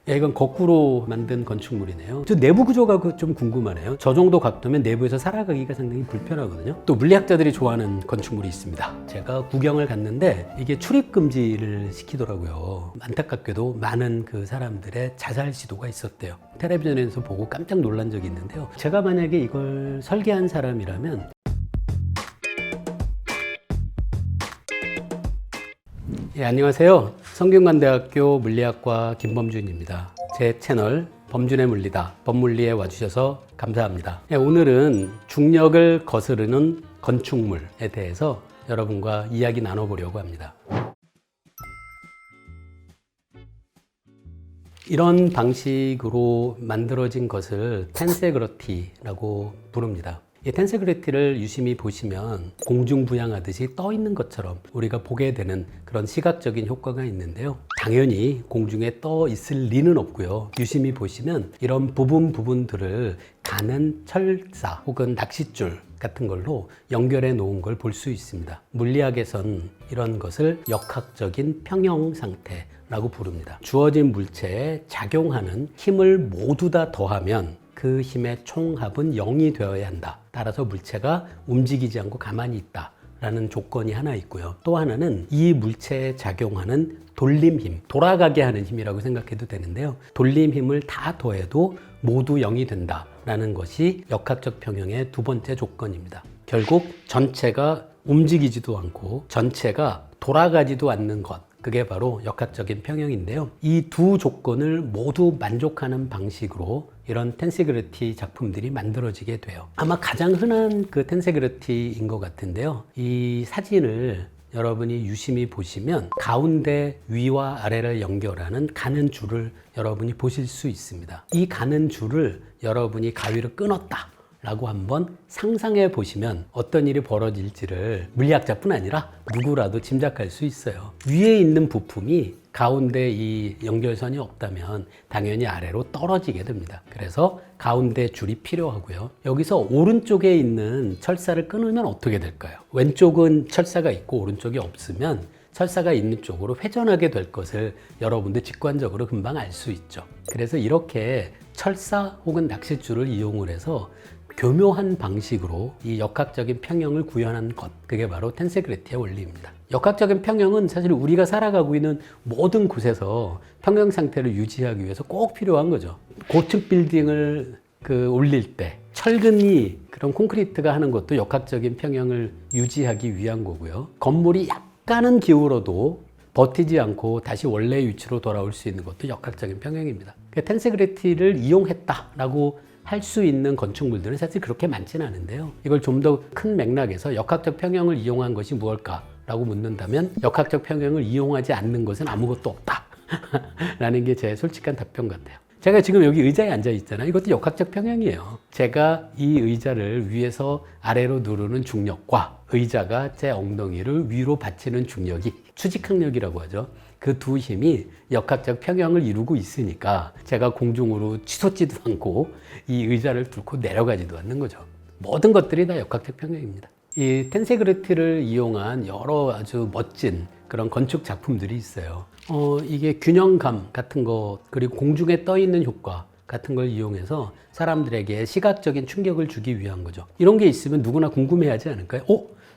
야, 이건 거꾸로 만든 건축물이네요. 저 내부 구조가 좀 궁금하네요. 저 정도 각도면 내부에서 살아가기가 상당히 불편하거든요. 또 물리학자들이 좋아하는 건축물이 있습니다. 제가 구경을 갔는데 이게 출입 금지를 시키더라고요. 안타깝게도 많은 그 사람들의 자살 시도가 있었대요. 텔레비전에서 보고 깜짝 놀란 적이 있는데요. 제가 만약에 이걸 설계한 사람이라면 예, 안녕하세요. 성균관대학교 물리학과 김범준입니다. 제 채널 범준의 물리다, 범물리에 와주셔서 감사합니다. 예, 오늘은 중력을 거스르는 건축물에 대해서 여러분과 이야기 나눠보려고 합니다. 이런 방식으로 만들어진 것을 텐세그러티라고 부릅니다. 이 텐세그러티를 유심히 보시면 공중부양하듯이 떠 있는 것처럼 우리가 보게 되는 그런 시각적인 효과가 있는데요. 당연히 공중에 떠 있을 리는 없고요. 유심히 보시면 이런 부분들을 가는 철사 혹은 낚싯줄 같은 걸로 연결해 놓은 걸 볼 수 있습니다. 물리학에선 이런 것을 역학적인 평형 상태라고 부릅니다. 주어진 물체에 작용하는 힘을 모두 다 더하면 그 힘의 총합은 0이 되어야 한다. 따라서 물체가 움직이지 않고 가만히 있다 라는 조건이 하나 있고요. 또 하나는 이 물체에 작용하는 돌림힘, 돌아가게 하는 힘이라고 생각해도 되는데요. 돌림힘을 다 더해도 모두 0이 된다 라는 것이 역학적 평형의 두 번째 조건입니다. 결국 전체가 움직이지도 않고 전체가 돌아가지도 않는 것, 그게 바로 역학적인 평형인데요. 이 두 조건을 모두 만족하는 방식으로 이런 텐세그러티 작품들이 만들어지게 돼요. 아마 가장 흔한 그 텐세그러티인 것 같은데요. 이 사진을 여러분이 유심히 보시면 가운데 위와 아래를 연결하는 가는 줄을 여러분이 보실 수 있습니다. 이 가는 줄을 여러분이 가위로 끊었다 라고 한번 상상해 보시면 어떤 일이 벌어질지를 물리학자뿐 아니라 누구라도 짐작할 수 있어요. 위에 있는 부품이 가운데 이 연결선이 없다면 당연히 아래로 떨어지게 됩니다. 그래서 가운데 줄이 필요하고요. 여기서 오른쪽에 있는 철사를 끊으면 어떻게 될까요? 왼쪽은 철사가 있고 오른쪽이 없으면 철사가 있는 쪽으로 회전하게 될 것을 여러분들 직관적으로 금방 알 수 있죠. 그래서 이렇게 철사 혹은 낚싯줄을 이용을 해서 교묘한 방식으로 이 역학적인 평형을 구현한 것, 그게 바로 텐세그러티의 원리입니다. 역학적인 평형은 사실 우리가 살아가고 있는 모든 곳에서 평형 상태를 유지하기 위해서 꼭 필요한 거죠. 고층 빌딩을 올릴 때 철근이 그런 콘크리트가 하는 것도 역학적인 평형을 유지하기 위한 거고요. 건물이 약간은 기울어도 버티지 않고 다시 원래 위치로 돌아올 수 있는 것도 역학적인 평형입니다. 텐세그러티를 이용했다라고 할 수 있는 건축물들은 사실 그렇게 많지는 않은데요. 이걸 좀 더 큰 맥락에서 역학적 평형을 이용한 것이 무엇일까라고 묻는다면 역학적 평형을 이용하지 않는 것은 아무것도 없다 라는 게 제 솔직한 답변 같아요. 제가 지금 여기 의자에 앉아 있잖아요. 이것도 역학적 평형이에요. 제가 이 의자를 위에서 아래로 누르는 중력과 의자가 제 엉덩이를 위로 받치는 중력이 추직항력이라고 하죠. 그 두 힘이 역학적 평형을 이루고 있으니까 제가 공중으로 치솟지도 않고 이 의자를 뚫고 내려가지도 않는 거죠. 모든 것들이 다 역학적 평형입니다. 이 텐세그러티를 이용한 여러 아주 멋진 그런 건축 작품들이 있어요. 이게 균형감 같은 것, 그리고 공중에 떠 있는 효과 같은 걸 이용해서 사람들에게 시각적인 충격을 주기 위한 거죠. 이런 게 있으면 누구나 궁금해하지 않을까요?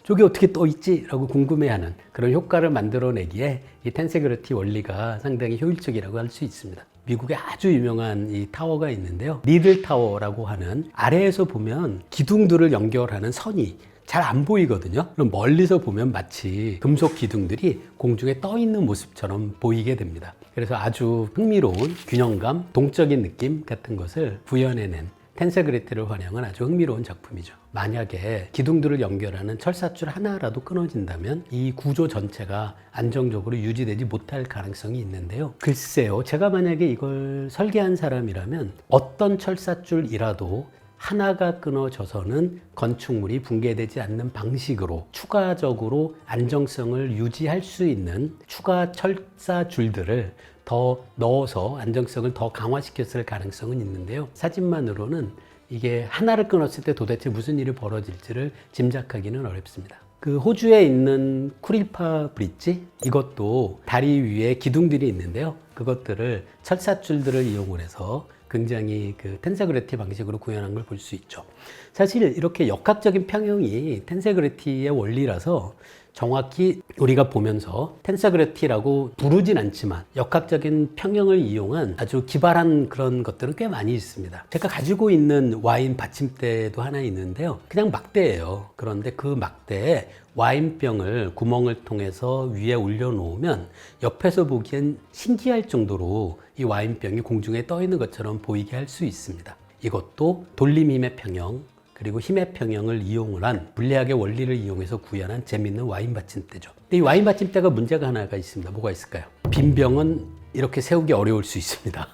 저게 어떻게 떠 있지? 라고 궁금해하는 그런 효과를 만들어내기에 이 텐세그러티 원리가 상당히 효율적이라고 할 수 있습니다. 미국에 아주 유명한 이 타워가 있는데요. 리들 타워라고 하는 아래에서 보면 기둥들을 연결하는 선이 잘 안 보이거든요. 그럼 멀리서 보면 마치 금속 기둥들이 공중에 떠 있는 모습처럼 보이게 됩니다. 그래서 아주 흥미로운 균형감, 동적인 느낌 같은 것을 구현해낸 텐세그러티를 활용한 아주 흥미로운 작품이죠. 만약에 기둥들을 연결하는 철사줄 하나라도 끊어진다면 이 구조 전체가 안정적으로 유지되지 못할 가능성이 있는데요. 글쎄요, 제가 만약에 이걸 설계한 사람이라면 어떤 철사줄이라도 하나가 끊어져서는 건축물이 붕괴되지 않는 방식으로 추가적으로 안정성을 유지할 수 있는 추가 철사 줄들을 더 넣어서 안정성을 더 강화시켰을 가능성은 있는데요. 사진만으로는 이게 하나를 끊었을 때 도대체 무슨 일이 벌어질지를 짐작하기는 어렵습니다. 그 호주에 있는 쿠릴파 브릿지, 이것도 다리 위에 기둥들이 있는데요. 그것들을 철사줄들을 이용을 해서 굉장히 그 텐세그래티 방식으로 구현한 걸 볼 수 있죠. 사실 이렇게 역학적인 평형이 텐세그래티의 원리라서 정확히 우리가 보면서 텐세그래티라고 부르진 않지만 역학적인 평형을 이용한 아주 기발한 그런 것들은 꽤 많이 있습니다. 제가 가지고 있는 와인 받침대도 하나 있는데요. 그냥 막대예요. 그런데 그 막대에 와인병을 구멍을 통해서 위에 올려놓으면 옆에서 보기엔 신기할 정도로 이 와인병이 공중에 떠 있는 것처럼 보이게 할 수 있습니다. 이것도 돌림힘의 평형, 그리고 힘의 평형을 이용을 한 물리학의 원리를 이용해서 구현한 재밌는 와인 받침대죠. 근데 이 와인 받침대가 문제가 하나가 있습니다. 뭐가 있을까요? 빈 병은 이렇게 세우기 어려울 수 있습니다.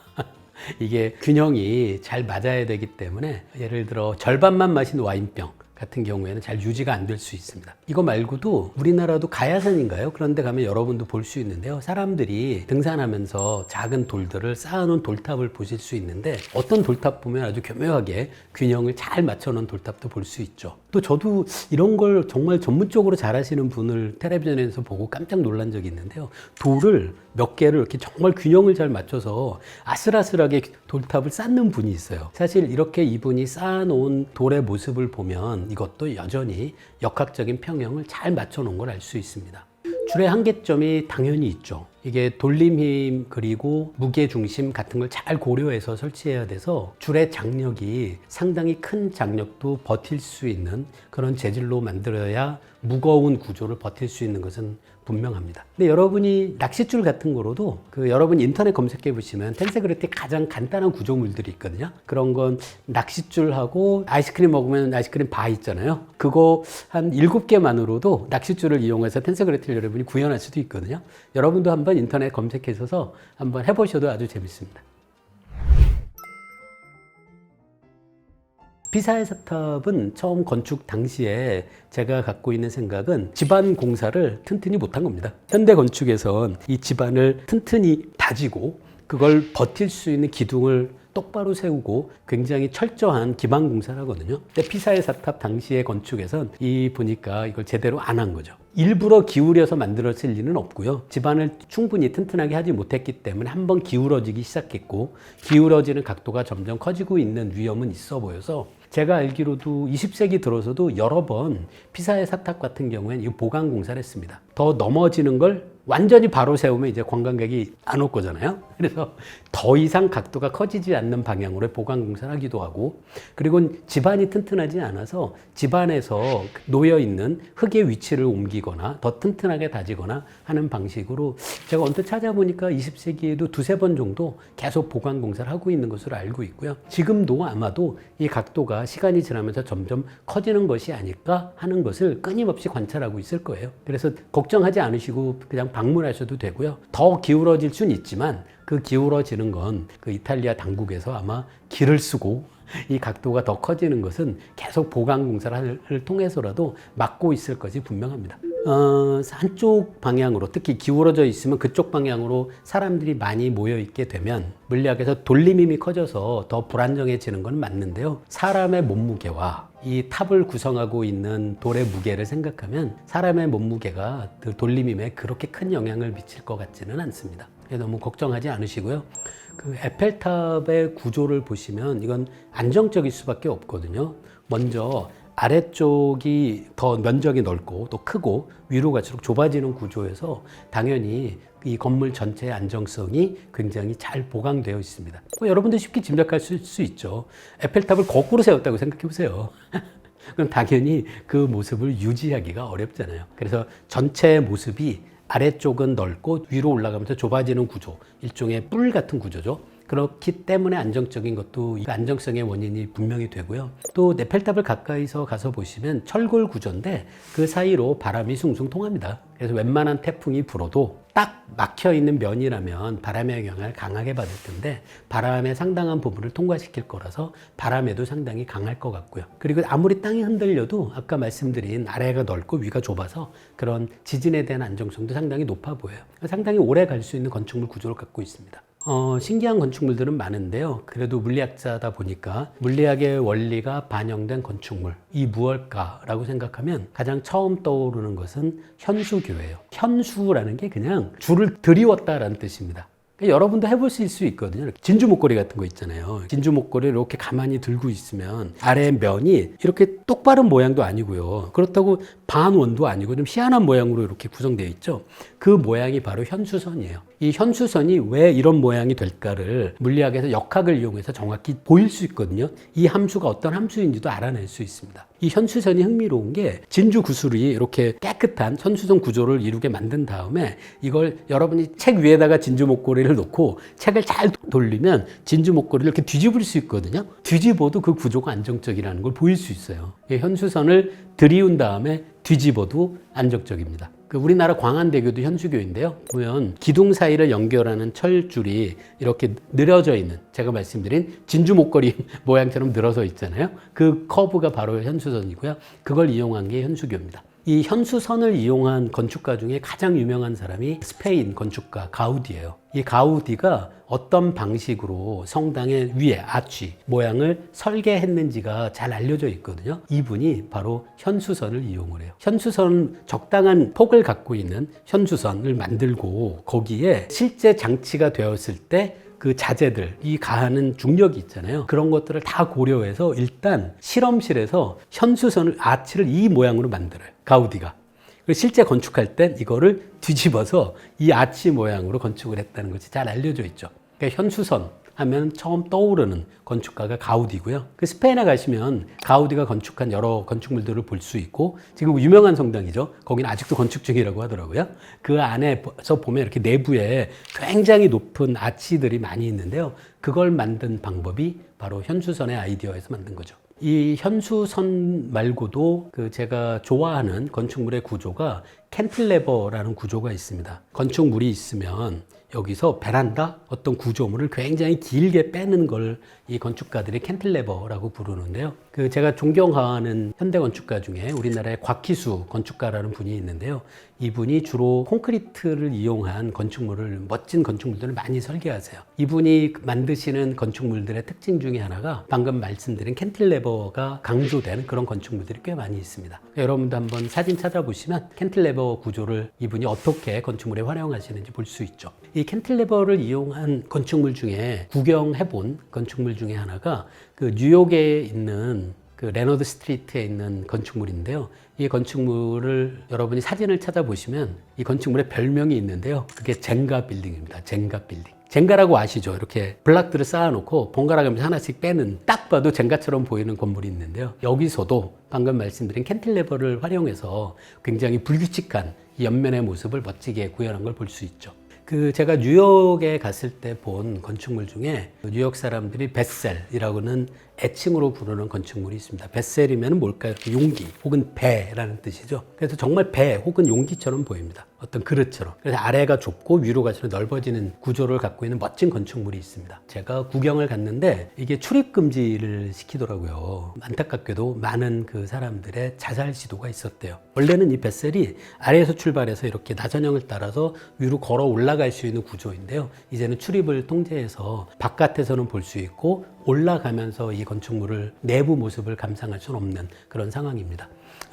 이게 균형이 잘 맞아야 되기 때문에 예를 들어 절반만 마신 와인병 같은 경우에는 잘 유지가 안 될 수 있습니다. 이거 말고도 우리나라도 가야산인가요? 그런데 가면 여러분도 볼 수 있는데요. 사람들이 등산하면서 작은 돌들을 쌓아놓은 돌탑을 보실 수 있는데 어떤 돌탑 보면 아주 교묘하게 균형을 잘 맞춰놓은 돌탑도 볼 수 있죠. 또 저도 이런 걸 정말 전문적으로 잘하시는 분을 텔레비전에서 보고 깜짝 놀란 적이 있는데요. 돌을 몇 개를 이렇게 정말 균형을 잘 맞춰서 아슬아슬하게 돌탑을 쌓는 분이 있어요. 사실 이렇게 이분이 쌓아놓은 돌의 모습을 보면 이것도 여전히 역학적인 평형을 잘 맞춰놓은 걸 알 수 있습니다. 줄의 한계점이 당연히 있죠. 이게 돌림힘 그리고 무게중심 같은 걸 잘 고려해서 설치해야 돼서 줄의 장력이 상당히 큰 장력도 버틸 수 있는 그런 재질로 만들어야 무거운 구조를 버틸 수 있는 것은 분명합니다. 근데 여러분이 낚싯줄 같은 거로도 여러분 인터넷 검색해 보시면 텐세그래티 가장 간단한 구조물들이 있거든요. 그런 건 낚싯줄하고 아이스크림 먹으면 아이스크림 바 있잖아요. 그거 한 7개만으로도 낚싯줄을 이용해서 텐세그래티를 여러분이 구현할 수도 있거든요. 여러분도 한번 인터넷 검색해서 한번 해보셔도 아주 재밌습니다. 피사의 사탑은 처음 건축 당시에 제가 갖고 있는 생각은 집안 공사를 튼튼히 못한 겁니다. 현대 건축에선 이 집안을 튼튼히 다지고 그걸 버틸 수 있는 기둥을 똑바로 세우고 굉장히 철저한 기반 공사를 하거든요. 근데 피사의 사탑 당시의 건축에선 보니까 이걸 제대로 안 한 거죠. 일부러 기울여서 만들었을 리는 없고요. 집안을 충분히 튼튼하게 하지 못했기 때문에 한번 기울어지기 시작했고 기울어지는 각도가 점점 커지고 있는 위험은 있어 보여서 제가 알기로도 20세기 들어서도 여러 번 피사의 사탑 같은 경우에는 이 보강 공사를 했습니다. 더 넘어지는 걸 완전히 바로 세우면 이제 관광객이 안 올 거잖아요. 그래서 더 이상 각도가 커지지 않는 방향으로 보강 공사를 하기도 하고, 그리고 집안이 튼튼하지 않아서 집안에서 놓여 있는 흙의 위치를 옮기거나 더 튼튼하게 다지거나 하는 방식으로 제가 언뜻 찾아보니까 20세기에도 두세 번 정도 계속 보강 공사를 하고 있는 것으로 알고 있고요. 지금도 아마도 이 각도가 시간이 지나면서 점점 커지는 것이 아닐까 하는 것을 끊임없이 관찰하고 있을 거예요. 그래서 걱정하지 않으시고 그냥 방문하셔도 되고요. 더 기울어질 수는 있지만 그 기울어지는 건 그 이탈리아 당국에서 아마 기를 쓰고 이 각도가 더 커지는 것은 계속 보강 공사를 통해서라도 막고 있을 것이 분명합니다. 한쪽 방향으로, 특히 기울어져 있으면 그쪽 방향으로 사람들이 많이 모여 있게 되면 물리학에서 돌림힘이 커져서 더 불안정해지는 건 맞는데요. 사람의 몸무게와 이 탑을 구성하고 있는 돌의 무게를 생각하면 사람의 몸무게가 그 돌림힘에 그렇게 큰 영향을 미칠 것 같지는 않습니다. 너무 걱정하지 않으시고요. 그 에펠탑의 구조를 보시면 이건 안정적일 수밖에 없거든요. 먼저 아래쪽이 더 면적이 넓고 또 크고 위로 갈수록 좁아지는 구조에서 당연히 이 건물 전체의 안정성이 굉장히 잘 보강되어 있습니다. 여러분들 쉽게 짐작할 수 있죠. 에펠탑을 거꾸로 세웠다고 생각해 보세요. 그럼 당연히 그 모습을 유지하기가 어렵잖아요. 그래서 전체 모습이 아래쪽은 넓고 위로 올라가면서 좁아지는 구조, 일종의 뿔 같은 구조죠. 그렇기 때문에 안정적인 것도 안정성의 원인이 분명히 되고요. 또 에펠탑을 가까이서 가서 보시면 철골 구조인데 그 사이로 바람이 숭숭 통합니다. 그래서 웬만한 태풍이 불어도 딱 막혀 있는 면이라면 바람의 영향을 강하게 받을 텐데 바람의 상당한 부분을 통과시킬 거라서 바람에도 상당히 강할 것 같고요. 그리고 아무리 땅이 흔들려도 아까 말씀드린 아래가 넓고 위가 좁아서 그런 지진에 대한 안정성도 상당히 높아 보여요. 상당히 오래 갈 수 있는 건축물 구조를 갖고 있습니다. 신기한 건축물들은 많은데요. 그래도 물리학자다 보니까 물리학의 원리가 반영된 건축물, 이 무엇일까라고 생각하면 가장 처음 떠오르는 것은 현수교예요. 현수라는 게 그냥 줄을 들이웠다라는 뜻입니다. 그러니까 여러분도 해볼 수 있거든요. 진주 목걸이 같은 거 있잖아요. 진주 목걸이를 이렇게 가만히 들고 있으면 아래 면이 이렇게 똑바른 모양도 아니고요. 그렇다고 반원도 아니고 좀 희한한 모양으로 이렇게 구성되어 있죠. 그 모양이 바로 현수선이에요. 이 현수선이 왜 이런 모양이 될까를 물리학에서 역학을 이용해서 정확히 보일 수 있거든요. 이 함수가 어떤 함수인지도 알아낼 수 있습니다. 이 현수선이 흥미로운 게 진주 구슬이 이렇게 깨끗한 현수선 구조를 이루게 만든 다음에 이걸 여러분이 책 위에다가 진주 목걸이를 놓고 책을 잘 돌리면 진주 목걸이를 이렇게 뒤집을 수 있거든요. 뒤집어도 그 구조가 안정적이라는 걸 보일 수 있어요. 이 현수선을 들이운 다음에 뒤집어도 안정적입니다. 우리나라 광안대교도 현수교인데요. 보면 기둥 사이를 연결하는 철줄이 이렇게 늘어져 있는, 제가 말씀드린 진주 목걸이 모양처럼 늘어서 있잖아요. 그 커브가 바로 현수선이고요. 그걸 이용한 게 현수교입니다. 이 현수선을 이용한 건축가 중에 가장 유명한 사람이 스페인 건축가 가우디예요. 이 가우디가 어떤 방식으로 성당의 위에 아치 모양을 설계했는지가 잘 알려져 있거든요. 이분이 바로 현수선을 이용을 해요. 현수선, 적당한 폭을 갖고 있는 현수선을 만들고 거기에 실제 장치가 되었을 때 그 자재들, 이 가하는 중력이 있잖아요. 그런 것들을 다 고려해서 일단 실험실에서 현수선을, 아치를 이 모양으로 만들어요. 가우디가. 그리고 실제 건축할 땐 이거를 뒤집어서 이 아치 모양으로 건축을 했다는 것이 잘 알려져 있죠. 그러니까 현수선 하면 처음 떠오르는 건축가가 가우디고요. 그 스페인에 가시면 가우디가 건축한 여러 건축물들을 볼 수 있고, 지금 유명한 성당이죠. 거기는 아직도 건축 중이라고 하더라고요. 그 안에서 보면 이렇게 내부에 굉장히 높은 아치들이 많이 있는데요. 그걸 만든 방법이 바로 현수선의 아이디어에서 만든 거죠. 이 현수선 말고도 제가 좋아하는 건축물의 구조가 캔틸레버라는 구조가 있습니다. 건축물이 있으면 여기서 베란다 어떤 구조물을 굉장히 길게 빼는 걸 이 건축가들이 캔틸레버라고 부르는데요. 제가 존경하는 현대 건축가 중에 우리나라의 곽희수 건축가라는 분이 있는데요. 이분이 주로 콘크리트를 이용한 건축물을, 멋진 건축물들을 많이 설계하세요. 이분이 만드시는 건축물들의 특징 중에 하나가 방금 말씀드린 캔틸레버가 강조되는 그런 건축물들이 꽤 많이 있습니다. 여러분도 한번 사진 찾아보시면 캔틸레버 구조를 이분이 어떻게 건축물에 활용하시는지 볼 수 있죠. 이 캔틸레버를 이용한 건축물 중에 구경해본 건축물 중에 하나가 뉴욕에 있는 레너드 스트리트에 있는 건축물인데요. 이 건축물을 여러분이 사진을 찾아보시면 이 건축물의 별명이 있는데요. 그게 젠가 빌딩입니다. 젠가 빌딩. 젠가라고 아시죠? 이렇게 블락들을 쌓아놓고 번갈아 가면서 하나씩 빼는, 딱 봐도 젠가처럼 보이는 건물이 있는데요. 여기서도 방금 말씀드린 캔틸레버를 활용해서 굉장히 불규칙한 옆면의 모습을 멋지게 구현한 걸 볼 수 있죠. 제가 뉴욕에 갔을 때 본 건축물 중에 뉴욕 사람들이 벳셀이라고는 애칭으로 부르는 건축물이 있습니다. 벳셀이면 뭘까요? 용기 혹은 배라는 뜻이죠. 그래서 정말 배 혹은 용기처럼 보입니다. 어떤 그릇처럼. 그래서 아래가 좁고 위로 갈수록 넓어지는 구조를 갖고 있는 멋진 건축물이 있습니다. 제가 구경을 갔는데 이게 출입 금지를 시키더라고요. 안타깝게도 많은 사람들의 자살 시도가 있었대요. 원래는 이 벳셀이 아래에서 출발해서 이렇게 나선형을 따라서 위로 걸어 올라갈 수 있는 구조인데요. 이제는 출입을 통제해서 바깥에서는 볼 수 있고 올라가면서 이 건축물을 내부 모습을 감상할 수는 없는 그런 상황입니다.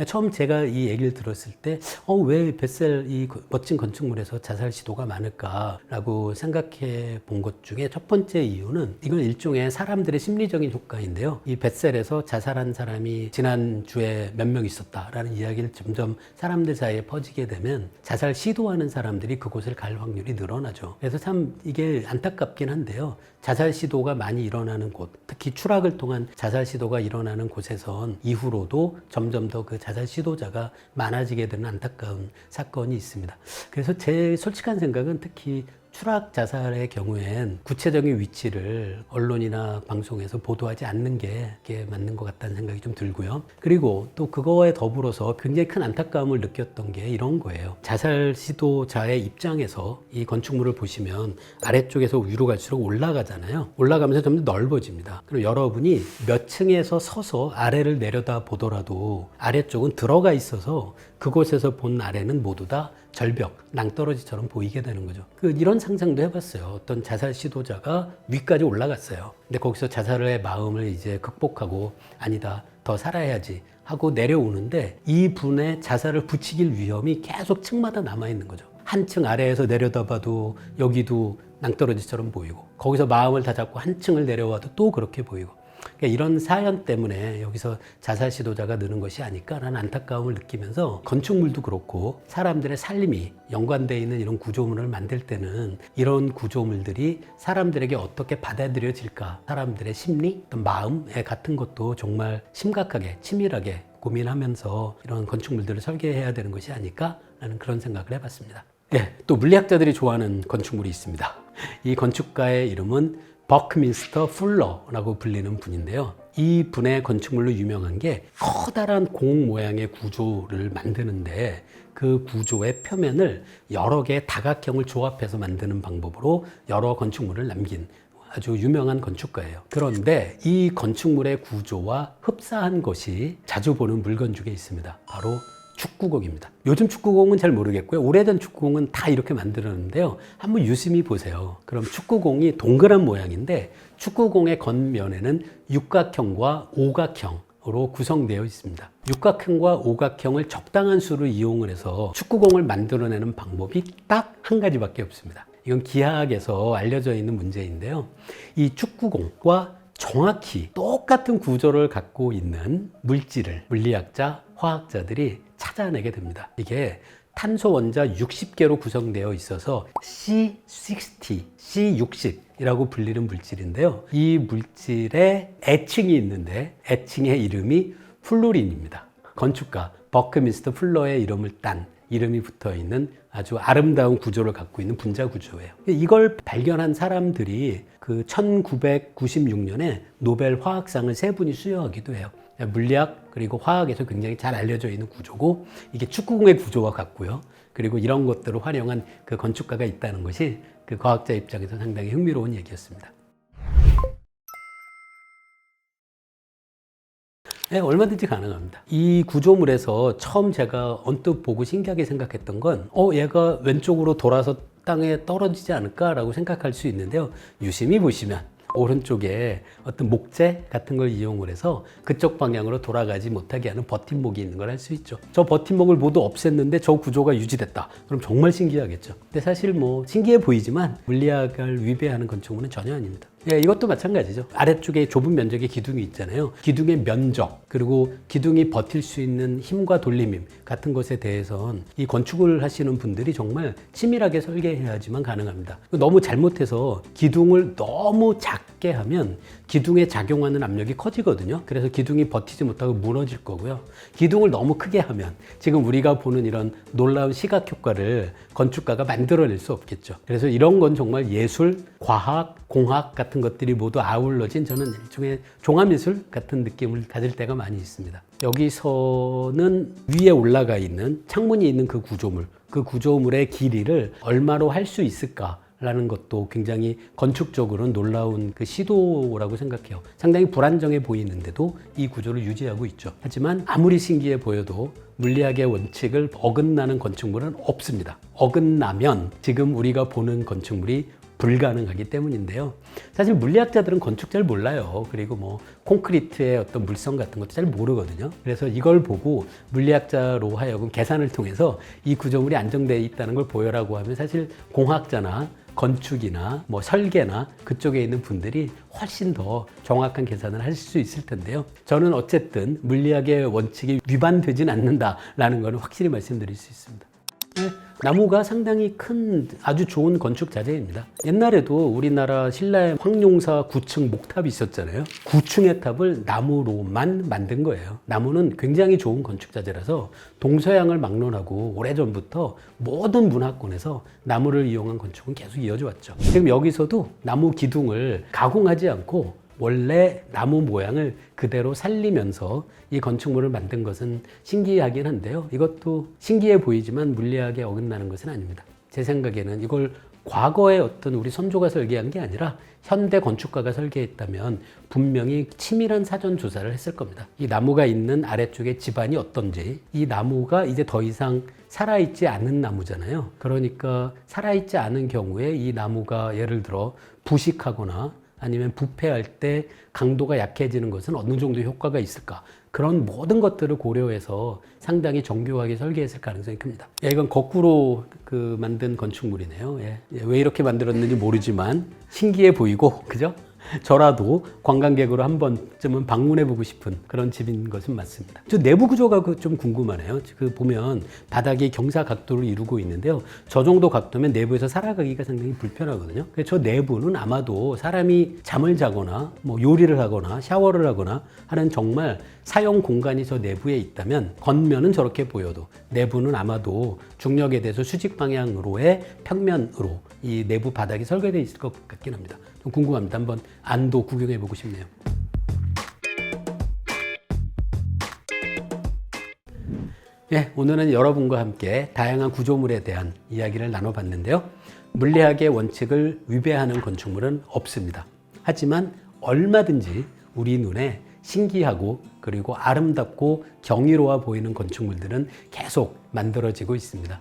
처음 제가 이 얘기를 들었을 때 왜 벳셀 이 멋진 건축물에서 자살 시도가 많을까라고 생각해 본 것 중에 첫 번째 이유는 이건 일종의 사람들의 심리적인 효과인데요. 이 벳셀에서 자살한 사람이 지난주에 몇 명 있었다라는 이야기를 점점 사람들 사이에 퍼지게 되면 자살 시도하는 사람들이 그곳을 갈 확률이 늘어나죠. 그래서 참 이게 안타깝긴 한데요. 자살 시도가 많이 일어나는 곳, 특히 추락을 통한 자살 시도가 일어나는 곳에선 이후로도 점점 더 자살 시도자가 많아지게 되는 안타까운 사건이 있습니다. 그래서 제 솔직한 생각은 특히 추락 자살의 경우엔 구체적인 위치를 언론이나 방송에서 보도하지 않는 게 맞는 것 같다는 생각이 좀 들고요. 그리고 또 그거에 더불어서 굉장히 큰 안타까움을 느꼈던 게 이런 거예요. 자살 시도자의 입장에서 이 건축물을 보시면 아래쪽에서 위로 갈수록 올라가잖아요. 올라가면서 점점 넓어집니다. 그럼 여러분이 몇 층에서 서서 아래를 내려다 보더라도 아래쪽은 들어가 있어서 그곳에서 본 아래는 모두 다 절벽, 낭떠러지처럼 보이게 되는 거죠. 이런 상상도 해봤어요. 어떤 자살 시도자가 위까지 올라갔어요. 근데 거기서 자살의 마음을 이제 극복하고 아니다, 더 살아야지 하고 내려오는데 이 분의 자살을 부추길 위험이 계속 층마다 남아있는 거죠. 한 층 아래에서 내려다봐도 여기도 낭떠러지처럼 보이고 거기서 마음을 다잡고 한 층을 내려와도 또 그렇게 보이고 그러니까 이런 사연 때문에 여기서 자살 시도자가 느는 것이 아닐까라는 안타까움을 느끼면서 건축물도 그렇고 사람들의 살림이 연관되어 있는 이런 구조물을 만들 때는 이런 구조물들이 사람들에게 어떻게 받아들여질까 사람들의 심리, 어떤 마음 같은 것도 정말 심각하게 치밀하게 고민하면서 이런 건축물들을 설계해야 되는 것이 아닐까라는 그런 생각을 해봤습니다. 네, 또 물리학자들이 좋아하는 건축물이 있습니다. 이 건축가의 이름은 버크민스터 풀러라고 불리는 분인데요. 이 분의 건축물로 유명한 게 커다란 공 모양의 구조를 만드는데 그 구조의 표면을 여러 개의 다각형을 조합해서 만드는 방법으로 여러 건축물을 남긴 아주 유명한 건축가예요. 그런데 이 건축물의 구조와 흡사한 것이 자주 보는 물건 중에 있습니다. 바로 축구공입니다. 요즘 축구공은 잘 모르겠고요. 오래된 축구공은 다 이렇게 만들었는데요. 한번 유심히 보세요. 그럼 축구공이 동그란 모양인데 축구공의 겉면에는 육각형과 오각형으로 구성되어 있습니다. 육각형과 오각형을 적당한 수로 이용을 해서 축구공을 만들어내는 방법이 딱 한 가지밖에 없습니다. 이건 기하학에서 알려져 있는 문제인데요. 이 축구공과 정확히 똑같은 구조를 갖고 있는 물질을 물리학자, 화학자들이 찾아내게 됩니다. 이게 탄소 원자 60개로 구성되어 있어서 C60, C60이라고 불리는 물질인데요. 이 물질에 애칭이 있는데 애칭의 이름이 플루린입니다. 건축가 버크민스터 풀러의 이름을 딴 이름이 붙어 있는 아주 아름다운 구조를 갖고 있는 분자 구조예요. 이걸 발견한 사람들이 그 1996년에 노벨 화학상을 3분이 수여하기도 해요. 물리학 그리고 화학에서 굉장히 잘 알려져 있는 구조고 이게 축구공의 구조와 같고요. 그리고 이런 것들을 활용한 그 건축가가 있다는 것이 그 과학자 입장에서 상당히 흥미로운 얘기였습니다. 네, 얼마든지 가능합니다. 이 구조물에서 처음 제가 언뜻 보고 신기하게 생각했던 건 얘가 왼쪽으로 돌아서 땅에 떨어지지 않을까라고 생각할 수 있는데요. 유심히 보시면 오른쪽에 어떤 목재 같은 걸 이용을 해서 그쪽 방향으로 돌아가지 못하게 하는 버팀목이 있는 걸 알 수 있죠. 저 버팀목을 모두 없앴는데 저 구조가 유지됐다. 그럼 정말 신기하겠죠. 근데 사실 뭐 신기해 보이지만 물리학을 위배하는 건축물은 전혀 아닙니다. 예, 이것도 마찬가지죠. 아래쪽에 좁은 면적의 기둥이 있잖아요. 기둥의 면적, 그리고 기둥이 버틸 수 있는 힘과 돌림힘 같은 것에 대해선 이 건축을 하시는 분들이 정말 치밀하게 설계해야지만 가능합니다. 너무 잘못해서 기둥을 너무 작게 하면 기둥에 작용하는 압력이 커지거든요. 그래서 기둥이 버티지 못하고 무너질 거고요. 기둥을 너무 크게 하면 지금 우리가 보는 이런 놀라운 시각 효과를 건축가가 만들어낼 수 없겠죠. 그래서 이런 건 정말 예술, 과학, 공학 같은 것들이 모두 아울러진 저는 일종의 종합미술 같은 느낌을 가질 때가 많이 있습니다. 여기서는 위에 올라가 있는 창문이 있는 그 구조물, 그 구조물의 길이를 얼마로 할 수 있을까? 라는 것도 굉장히 건축적으로는 놀라운 그 시도라고 생각해요. 상당히 불안정해 보이는데도 이 구조를 유지하고 있죠. 하지만 아무리 신기해 보여도 물리학의 원칙을 어긋나는 건축물은 없습니다. 어긋나면 지금 우리가 보는 건축물이 불가능하기 때문인데요. 사실 물리학자들은 건축 잘 몰라요. 그리고 뭐 콘크리트의 어떤 물성 같은 것도 잘 모르거든요. 그래서 이걸 보고 물리학자로 하여금 계산을 통해서 이 구조물이 안정되어 있다는 걸 보여라고 하면 사실 공학자나 건축이나 뭐 설계나 그쪽에 있는 분들이 훨씬 더 정확한 계산을 할 수 있을 텐데요. 저는 어쨌든 물리학의 원칙이 위반되진 않는다라는 것은 확실히 말씀드릴 수 있습니다. 네, 나무가 상당히 큰 아주 좋은 건축 자재입니다. 옛날에도 우리나라 신라의 황룡사 9층 목탑이 있었잖아요. 9층의 탑을 나무로만 만든 거예요. 나무는 굉장히 좋은 건축 자재라서 동서양을 막론하고 오래전부터 모든 문화권에서 나무를 이용한 건축은 계속 이어져 왔죠. 지금 여기서도 나무 기둥을 가공하지 않고 원래 나무 모양을 그대로 살리면서 이 건축물을 만든 것은 신기하긴 한데요. 이것도 신기해 보이지만 물리학에 어긋나는 것은 아닙니다. 제 생각에는 이걸 과거에 어떤 우리 선조가 설계한 게 아니라 현대 건축가가 설계했다면 분명히 치밀한 사전 조사를 했을 겁니다. 이 나무가 있는 아래쪽에 집안이 어떤지, 이 나무가 이제 더 이상 살아있지 않은 나무잖아요. 그러니까 살아있지 않은 경우에 이 나무가 예를 들어 부식하거나 아니면 부패할 때 강도가 약해지는 것은 어느 정도 효과가 있을까? 그런 모든 것들을 고려해서 상당히 정교하게 설계했을 가능성이 큽니다. 이건 거꾸로 만든 건축물이네요. 왜 이렇게 만들었는지 모르지만 신기해 보이고, 그죠? 저라도 관광객으로 한 번쯤은 방문해보고 싶은 그런 집인 것은 맞습니다. 저 내부 구조가 좀 궁금하네요. 보면 바닥이 경사 각도를 이루고 있는데요. 저 정도 각도면 내부에서 살아가기가 상당히 불편하거든요. 저 내부는 아마도 사람이 잠을 자거나 뭐 요리를 하거나 샤워를 하거나 하는 정말 사용 공간이 저 내부에 있다면 겉면은 저렇게 보여도 내부는 아마도 중력에 대해서 수직 방향으로의 평면으로 이 내부 바닥이 설계되어 있을 것 같긴 합니다. 좀 궁금합니다. 한번 안도 구경해 보고 싶네요. 오늘은 여러분과 함께 다양한 구조물에 대한 이야기를 나눠봤는데요. 물리학의 원칙을 위배하는 건축물은 없습니다. 하지만 얼마든지 우리 눈에 신기하고 그리고 아름답고 경이로워 보이는 건축물들은 계속 만들어지고 있습니다.